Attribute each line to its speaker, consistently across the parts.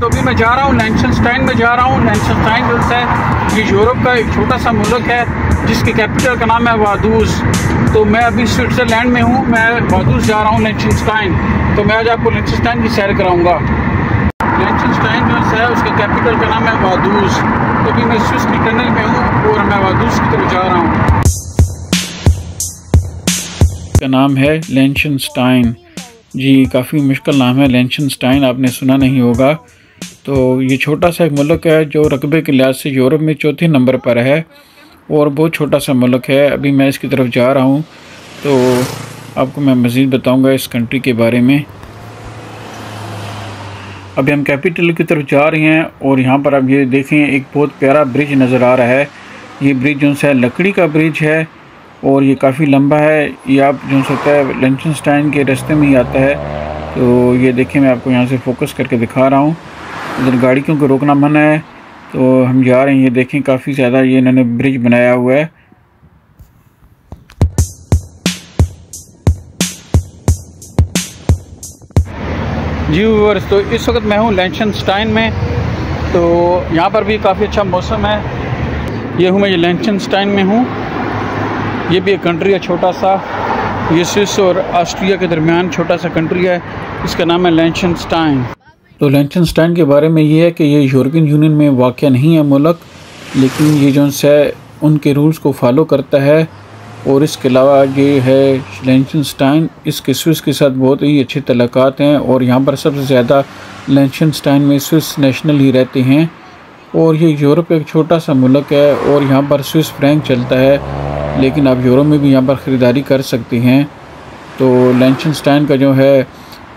Speaker 1: तो अभी मैं जा रहा हूँ लिechtenstein में जा रहा हूँ। लिechtenstein जो है ये यूरोप का एक छोटा सा मुल्क है जिसकी कैपिटल का नाम है वादूज। तो मैं अभी स्विट्ज़रलैंड में हूँ, मैं वादूज जा रहा हूँ लिechtenstein। तो मैं आज आपको लिechtenstein की सैर कराऊँगा। लिechtenstein जो है उसका कैपिटल का नाम है वादूज। तो अभी मैं स्विस की टनल में हूँ और मैं वादूज की तरफ जा रहा हूँ। का नाम है लिechtenstein जी, काफ़ी मुश्किल नाम है लिechtenstein, आपने सुना नहीं होगा। तो ये छोटा सा एक मुल्क है जो रकबे के लिहाज से यूरोप में चौथे नंबर पर है और बहुत छोटा सा मुल्क है। अभी मैं इसकी तरफ जा रहा हूँ तो आपको मैं मज़ीद बताऊँगा इस कंट्री के बारे में। अभी हम कैपिटल की तरफ जा रहे हैं और यहाँ पर आप ये देखें एक बहुत प्यारा ब्रिज नज़र आ रहा है। ये ब्रिज जो है लकड़ी का ब्रिज है और ये काफ़ी लंबा है। ये आप जो सकता है लिechtenstein के रास्ते में ही आता है। तो ये देखिए मैं आपको यहाँ से फोकस करके दिखा रहा हूँ। इधर गाड़ियों को रोकना मना है तो हम जा रहे हैं। ये देखें काफ़ी ज़्यादा ये इन्होंने ब्रिज बनाया हुआ है। जी व्यूअर्स, तो इस वक्त मैं हूँ लिechtenstein में। तो यहाँ पर भी काफ़ी अच्छा मौसम है। ये हूँ मैं लिechtenstein में हूँ। ये भी एक कंट्री है छोटा सा, ये स्विस और ऑस्ट्रिया के दरमियान छोटा सा कंट्री है, इसका नाम है लिechtenstein। तो लिechtenstein के बारे में ये है कि ये यूरोपियन यूनियन में वाक़ नहीं है मुल्क, लेकिन ये जो है उनके रूल्स को फॉलो करता है। और इसके अलावा ये है लिechtenstein, इसके स्विस के साथ बहुत ही अच्छे तल्लुकात हैं और यहाँ पर सबसे ज़्यादा लिechtenstein में स्विस नेशनल ही रहते हैं। और ये यूरोप एक छोटा सा मुल्क है और यहाँ पर स्विस फ्रैंक चलता है, लेकिन आप यूरो में भी यहाँ पर ख़रीदारी कर सकते हैं। तो लिechtenstein का जो है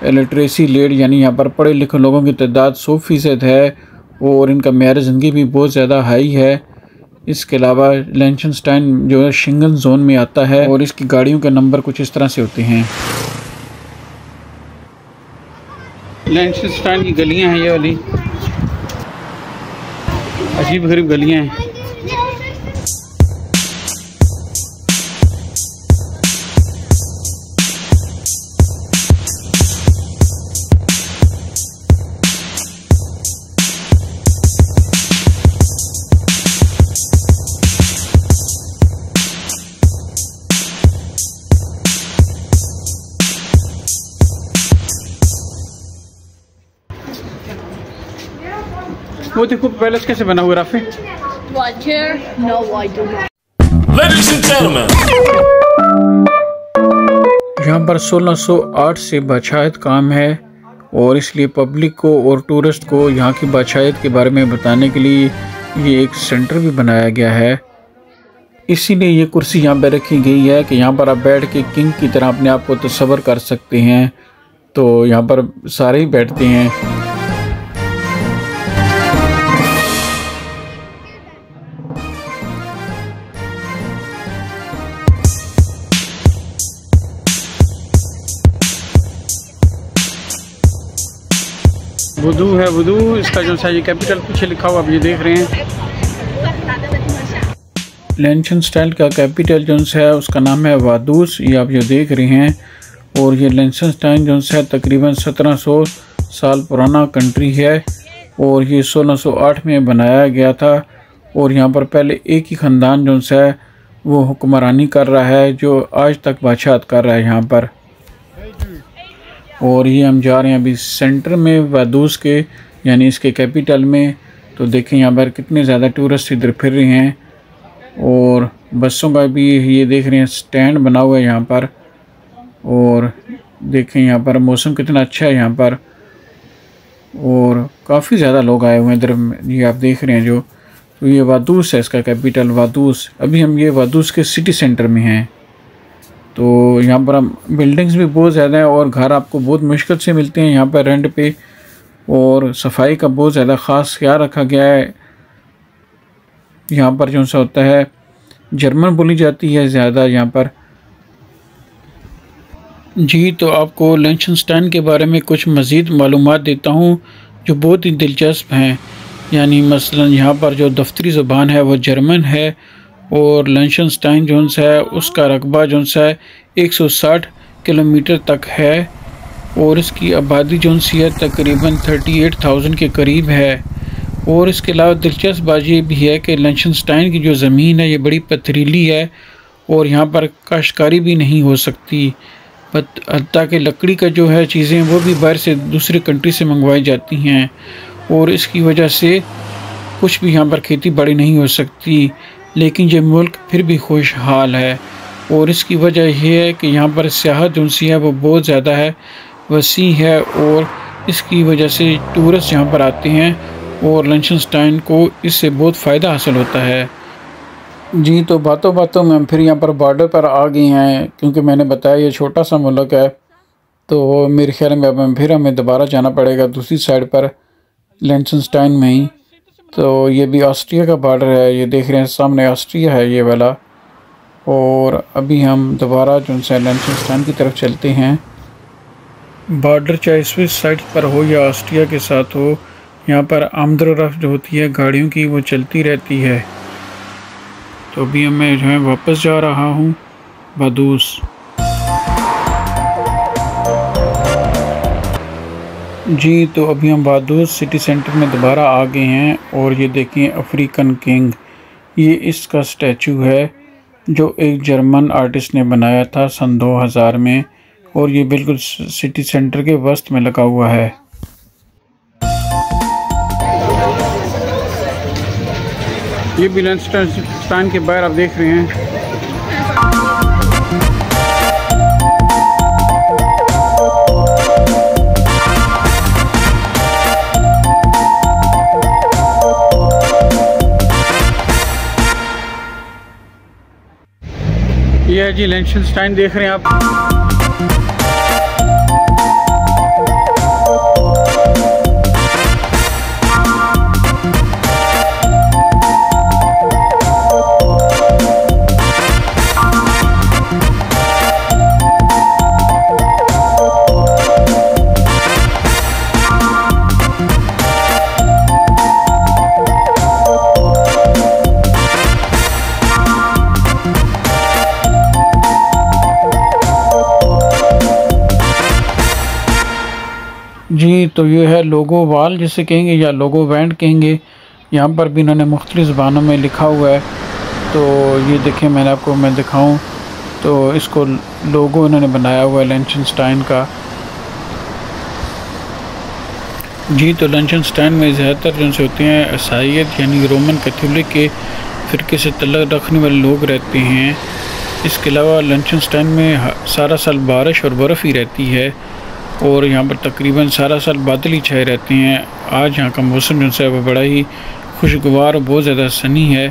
Speaker 1: लिटरेसी रेट यानी यहाँ पर पढ़े लिखे लोगों की तादाद 100% है और इनका मेयार ज़िंदगी भी बहुत ज़्यादा हाई है। इसके अलावा लिechtenstein जो है शेंगन जोन में आता है और इसकी गाड़ियों के नंबर कुछ इस तरह से होते हैं। लिechtenstein की गलियाँ हैं ये वाली, अजीब गरीब गलियाँ हैं। वो देखो पैलेस कैसे बना हुआ राफे। यहाँ पर 1608 से बादशाहत काम है और इसलिए पब्लिक को और टूरिस्ट को यहाँ की बादशाहत के बारे में बताने के लिए ये एक सेंटर भी बनाया गया है। इसीलिए ये कुर्सी यहाँ पर रखी गई है कि यहाँ पर आप बैठ के किंग की तरह अपने आप को तस्वर कर सकते हैं। तो यहाँ पर सारे ही बैठते हैं। वुडू है, वुडू इसका जो है ये कैपिटल पीछे लिखा हुआ आप ये देख रहे हैं। लिechtenstein का कैपिटल जो है उसका नाम है वादूज, ये आप जो देख रहे हैं। और ये लिechtenstein जो है तकरीबन 1700 साल पुराना कंट्री है और ये 1608 में बनाया गया था। और यहाँ पर पहले एक ही ख़ानदान जो है वो हुक्मरानी कर रहा है जो आज तक बादशाहत कर रहा है यहाँ पर। और ये हम जा रहे हैं अभी सेंटर में वादूज के यानी इसके कैपिटल में। तो देखें यहाँ पर कितने ज़्यादा टूरिस्ट इधर फिर रहे हैं और बसों का भी ये देख रहे हैं स्टैंड बना हुआ है यहाँ पर। और देखें यहाँ पर मौसम कितना अच्छा है यहाँ पर और काफ़ी ज़्यादा लोग आए हुए हैं इधर, ये आप देख रहे हैं जो। तो ये वादूज है इसका कैपिटल वादूज। अभी हम ये वादूज के सिटी सेंटर में हैं। तो यहाँ पर हम बिल्डिंग्स भी बहुत ज़्यादा हैं और घर आपको बहुत मुश्किल से मिलते हैं यहाँ पर रेंट पे। और सफाई का बहुत ज़्यादा ख़ास ख्याल रखा गया है। यहाँ पर जो सा होता है जर्मन बोली जाती है ज़्यादा यहाँ पर। जी, तो आपको लिechtenstein के बारे में कुछ मज़ीद मालूमात देता हूँ जो बहुत ही दिलचस्प हैं। यानी मसलन यहाँ पर जो दफ्तरी ज़ुबान है वो जर्मन है और लिechtenstein जो है उसका रकबा जो है 160 किलोमीटर तक है। और इसकी आबादी जो सी है तकरीबन 38,000 के करीब है। और इसके अलावा दिलचस्प बात ये भी है कि लिंचनस्टाइन की जो ज़मीन है ये बड़ी पथरीली है और यहाँ पर काश्तकारी भी नहीं हो सकती। हत्ता कि लकड़ी का जो है चीज़ें वो भी बाहर से दूसरी कंट्री से मंगवाई जाती हैं और इसकी वजह से कुछ भी यहाँ पर खेती बाड़ी नहीं हो सकती। लेकिन ये मुल्क फिर भी खुशहाल है और इसकी वजह यह है कि यहाँ पर सियाहत जो सी है वो बहुत ज़्यादा है, वसी है और इसकी वजह से टूरिस्ट यहाँ पर आते हैं और लिंचनस्टाइन को इससे बहुत फ़ायदा हासिल होता है। जी, तो बातों बातों में हम फिर यहाँ पर बॉर्डर पर आ गए हैं, क्योंकि मैंने बताया ये छोटा सा मुल्क है। तो मेरे ख्याल में अब हमें दोबारा जाना पड़ेगा दूसरी साइड पर लिंचनस्टाइन में ही। तो ये भी ऑस्ट्रिया का बॉर्डर है, ये देख रहे हैं सामने ऑस्ट्रिया है ये वाला। और अभी हम दोबारा जो है लिंचनस्टाइन की तरफ चलते हैं। बॉर्डर चाहे स्विस साइड पर हो या ऑस्ट्रिया के साथ हो, यहाँ पर आमद-ओ-रफ्त जो होती है गाड़ियों की वो चलती रहती है। तो अभी मैं जो है वापस जा रहा हूँ वादूस। जी, तो अभी हम वादूस सिटी सेंटर में दोबारा आ गए हैं और ये देखिए अफ्रीकन किंग, ये इसका स्टैचू है जो एक जर्मन आर्टिस्ट ने बनाया था सन 2000 में और ये बिल्कुल सिटी सेंटर के वस्त में लगा हुआ है। ये भी लिंचनस्टाइन के बाहर आप देख रहे हैं। ये है जी लिंचनस्टाइन, देख रहे हैं आप। जी, तो ये है लोगो वाल जिसे कहेंगे या लोगो बैंड कहेंगे। यहाँ पर भी इन्होंने मुख्तलिफ़ ज़बानों में लिखा हुआ है। तो ये देखें, मैं दिखाऊं तो इसको लोगो इन्होंने बनाया हुआ है लिंचनस्टाइन का। जी, तो लिंचनस्टाइन में ज़्यादातर जो होते हैं ईसाईयत यानी रोमन कैथोलिक के फ़िरके से तल्लुक़ रखने वाले लोग रहते हैं। इसके अलावा लिंचनस्टाइन में सारा साल बारिश और बर्फ़ ही रहती है और यहाँ पर तकरीबन सारा साल बादल ही छाए रहते हैं। आज यहाँ का मौसम जो है वो बड़ा ही खुशगवार और बहुत ज़्यादा सनी है,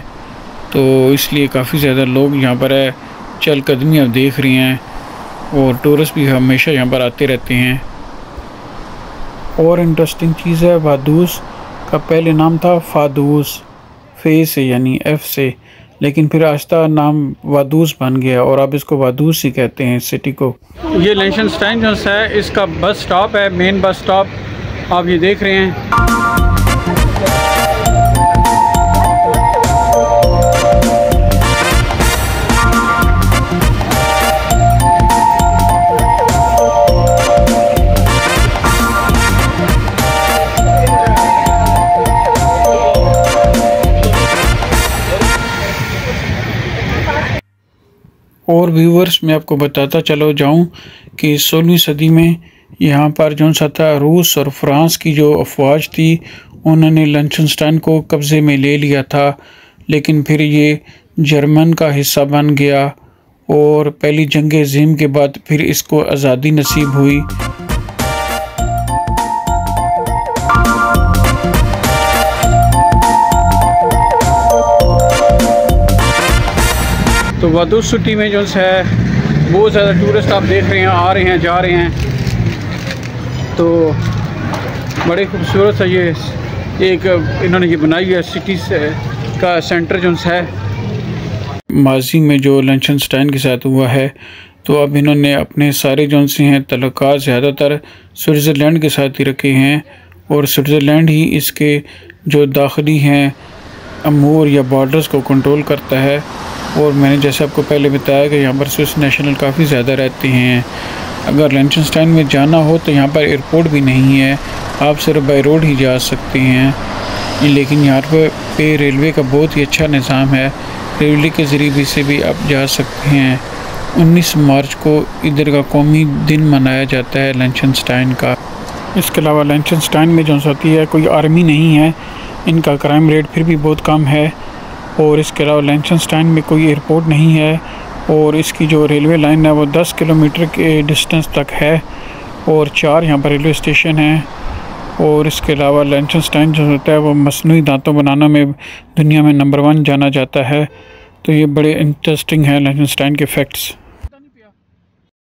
Speaker 1: तो इसलिए काफ़ी ज़्यादा लोग यहाँ पर है चहलकदमी अब देख रहे हैं और टूरिस्ट भी हमेशा यहाँ पर आते रहते हैं। और इंटरेस्टिंग चीज़ है, वादूस का पहले नाम था फादूस, फे से यानी एफ से, लेकिन फिर आहिस्ता नाम वादूस बन गया और अब इसको वादूस ही कहते हैं इस सिटी को। ये लिंचनस्टाइन जो है इसका बस स्टॉप है, मेन बस स्टॉप आप ये देख रहे हैं। और व्यूवर्स मैं आपको बताता चलो जाऊं कि 16वीं सदी में यहाँ पर जो सा था रूस और फ्रांस की जो अफवाज थी उन्होंने लिंचनस्टाइन को कब्ज़े में ले लिया था, लेकिन फिर ये जर्मन का हिस्सा बन गया और पहली जंग अज़ीम के बाद फिर इसको आज़ादी नसीब हुई। तो वादूस सिटी में जो है बहुत ज़्यादा टूरिस्ट आप देख रहे हैं, आ रहे हैं जा रहे हैं। तो बड़े खूबसूरत है ये एक इन्होंने ये बनाई है सिटी से का सेंटर जो है। माजी में जो लिंचनस्टाइन के साथ हुआ है तो अब इन्होंने अपने सारे जो से हैं तल्लुकात ज़्यादातर स्विट्ज़रलैंड के साथ ही रखे हैं और स्विट्ज़रलैंड ही इसके जो दाखिली हैं अमूर या बॉर्डर्स को कंट्रोल करता है। और मैंने जैसे आपको पहले बताया कि यहाँ पर स्विस नेशनल काफ़ी ज़्यादा रहते हैं, अगर लिechtenstein में जाना हो तो यहाँ पर एयरपोर्ट भी नहीं है, आप सिर्फ बाई रोड ही जा सकते हैं। लेकिन यहाँ पे रेलवे का बहुत ही अच्छा निज़ाम है, रेलवे के ज़रिए से भी आप जा सकते हैं। 19 मार्च को इधर का कौमी दिन मनाया जाता है लिechtenstein का। इसके अलावा लिechtenstein में जो होती है कोई आर्मी नहीं है, इनका क्राइम रेट फिर भी बहुत कम है। और इसके अलावा लिechtenstein में कोई एयरपोर्ट नहीं है और इसकी जो रेलवे लाइन है वो 10 किलोमीटर के डिस्टेंस तक है और 4 यहाँ पर रेलवे स्टेशन हैं। और इसके अलावा लिechtenstein जो होता है वो मसनूई दांतों बनाने में दुनिया में नंबर 1 जाना जाता है। तो ये बड़े इंटरेस्टिंग है लिechtenstein के फैक्ट्स।